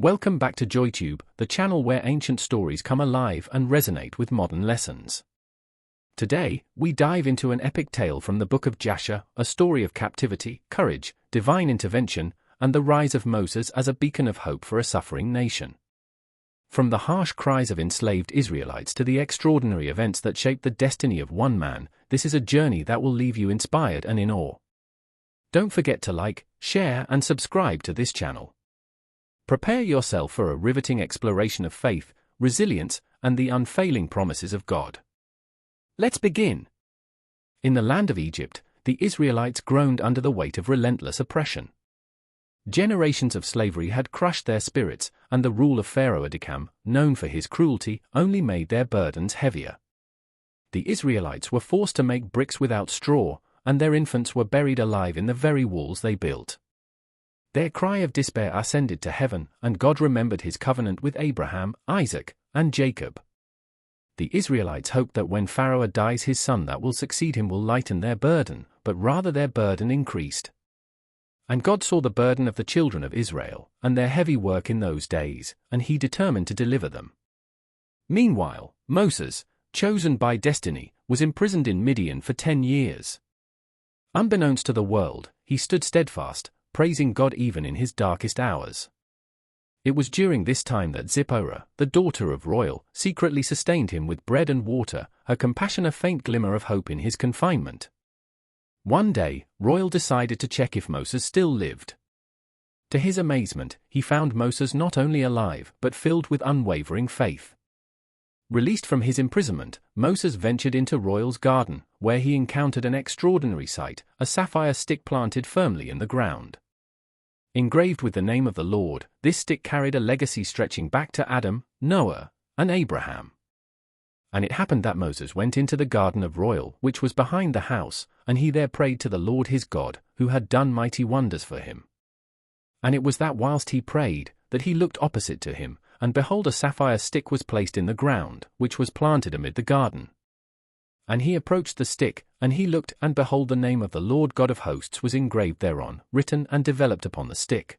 Welcome back to JoyTube, the channel where ancient stories come alive and resonate with modern lessons. Today, we dive into an epic tale from the Book of Jasher, a story of captivity, courage, divine intervention, and the rise of Moses as a beacon of hope for a suffering nation. From the harsh cries of enslaved Israelites to the extraordinary events that shaped the destiny of one man, this is a journey that will leave you inspired and in awe. Don't forget to like, share, and subscribe to this channel. Prepare yourself for a riveting exploration of faith, resilience, and the unfailing promises of God. Let's begin. In the land of Egypt, the Israelites groaned under the weight of relentless oppression. Generations of slavery had crushed their spirits, and the rule of Pharaoh Edikam, known for his cruelty, only made their burdens heavier. The Israelites were forced to make bricks without straw, and their infants were buried alive in the very walls they built. Their cry of despair ascended to heaven, and God remembered his covenant with Abraham, Isaac, and Jacob. The Israelites hoped that when Pharaoh dies, his son that will succeed him will lighten their burden, but rather their burden increased. And God saw the burden of the children of Israel, and their heavy work in those days, and he determined to deliver them. Meanwhile, Moses, chosen by destiny, was imprisoned in Midian for 10 years. Unbeknownst to the world, he stood steadfast, praising God even in his darkest hours. It was during this time that Zipporah, the daughter of Royal, secretly sustained him with bread and water, her compassion a faint glimmer of hope in his confinement. One day, Royal decided to check if Moses still lived. To his amazement, he found Moses not only alive but filled with unwavering faith. Released from his imprisonment, Moses ventured into Royal's garden, where he encountered an extraordinary sight, a sapphire stick planted firmly in the ground. Engraved with the name of the Lord, this stick carried a legacy stretching back to Adam, Noah, and Abraham. And it happened that Moses went into the garden of Royal, which was behind the house, and he there prayed to the Lord his God, who had done mighty wonders for him. And it was that whilst he prayed, that he looked opposite to him, and behold, a sapphire stick was placed in the ground, which was planted amid the garden. And he approached the stick, and he looked, and behold, the name of the Lord God of hosts was engraved thereon, written and developed upon the stick.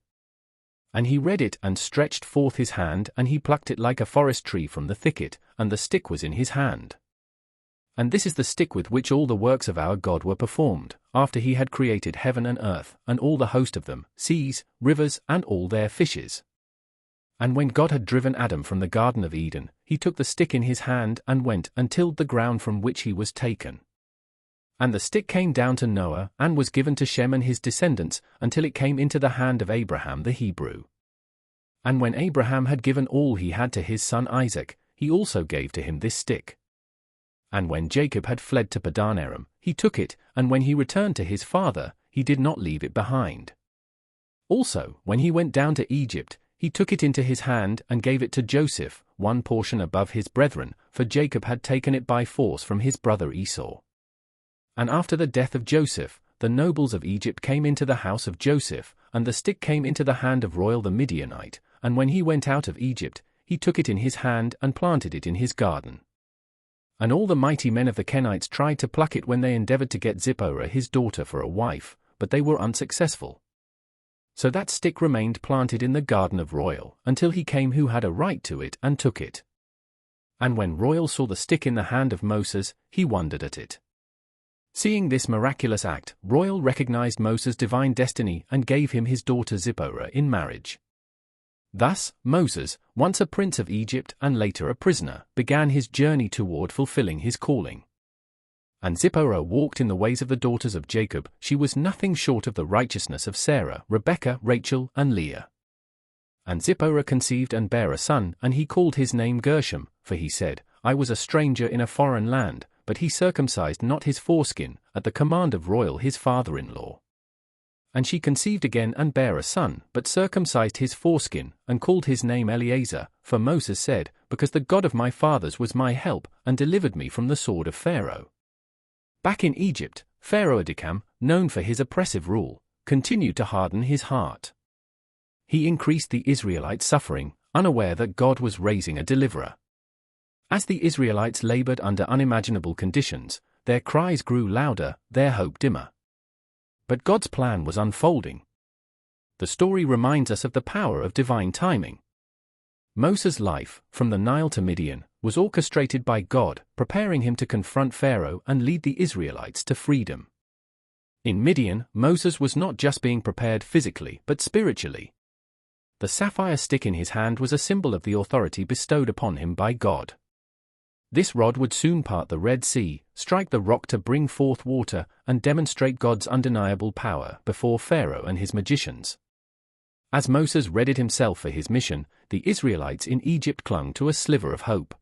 And he read it, and stretched forth his hand, and he plucked it like a forest tree from the thicket, and the stick was in his hand. And this is the stick with which all the works of our God were performed, after he had created heaven and earth, and all the host of them, seas, rivers, and all their fishes. And when God had driven Adam from the Garden of Eden, he took the stick in his hand and went and tilled the ground from which he was taken. And the stick came down to Noah and was given to Shem and his descendants until it came into the hand of Abraham the Hebrew. And when Abraham had given all he had to his son Isaac, he also gave to him this stick. And when Jacob had fled to Padan Aram, he took it, and when he returned to his father, he did not leave it behind. Also, when he went down to Egypt, he took it into his hand and gave it to Joseph, one portion above his brethren, for Jacob had taken it by force from his brother Esau. And after the death of Joseph, the nobles of Egypt came into the house of Joseph, and the stick came into the hand of Royal the Midianite, and when he went out of Egypt, he took it in his hand and planted it in his garden. And all the mighty men of the Kenites tried to pluck it when they endeavored to get Zipporah his daughter for a wife, but they were unsuccessful. So that stick remained planted in the garden of Royal, until he came who had a right to it and took it. And when Royal saw the stick in the hand of Moses, he wondered at it. Seeing this miraculous act, Royal recognized Moses' divine destiny and gave him his daughter Zipporah in marriage. Thus, Moses, once a prince of Egypt and later a prisoner, began his journey toward fulfilling his calling. And Zipporah walked in the ways of the daughters of Jacob. She was nothing short of the righteousness of Sarah, Rebekah, Rachel, and Leah. And Zipporah conceived and bare a son, and he called his name Gershom, for he said, I was a stranger in a foreign land, but he circumcised not his foreskin, at the command of Royal his father-in-law. And she conceived again and bare a son, but circumcised his foreskin, and called his name Eleazar, for Moses said, because the God of my fathers was my help, and delivered me from the sword of Pharaoh. Back in Egypt, Pharaoh Edikam, known for his oppressive rule, continued to harden his heart. He increased the Israelites' suffering, unaware that God was raising a deliverer. As the Israelites labored under unimaginable conditions, their cries grew louder, their hope dimmer. But God's plan was unfolding. The story reminds us of the power of divine timing. Moses' life, from the Nile to Midian, was orchestrated by God, preparing him to confront Pharaoh and lead the Israelites to freedom. In Midian, Moses was not just being prepared physically but spiritually. The sapphire stick in his hand was a symbol of the authority bestowed upon him by God. This rod would soon part the Red Sea, strike the rock to bring forth water, and demonstrate God's undeniable power before Pharaoh and his magicians. As Moses readied himself for his mission, the Israelites in Egypt clung to a sliver of hope.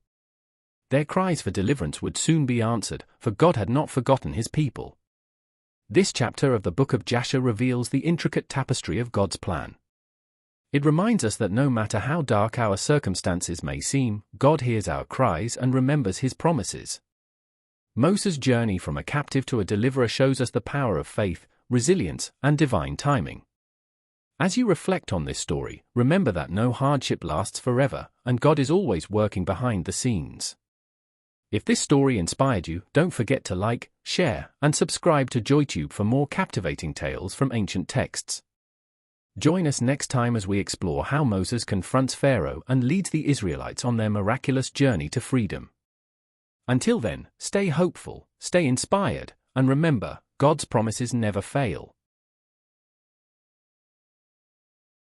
Their cries for deliverance would soon be answered, for God had not forgotten his people. This chapter of the book of Jasher reveals the intricate tapestry of God's plan. It reminds us that no matter how dark our circumstances may seem, God hears our cries and remembers his promises. Moses' journey from a captive to a deliverer shows us the power of faith, resilience, and divine timing. As you reflect on this story, remember that no hardship lasts forever, and God is always working behind the scenes. If this story inspired you, don't forget to like, share, and subscribe to JoyTube for more captivating tales from ancient texts. Join us next time as we explore how Moses confronts Pharaoh and leads the Israelites on their miraculous journey to freedom. Until then, stay hopeful, stay inspired, and remember, God's promises never fail.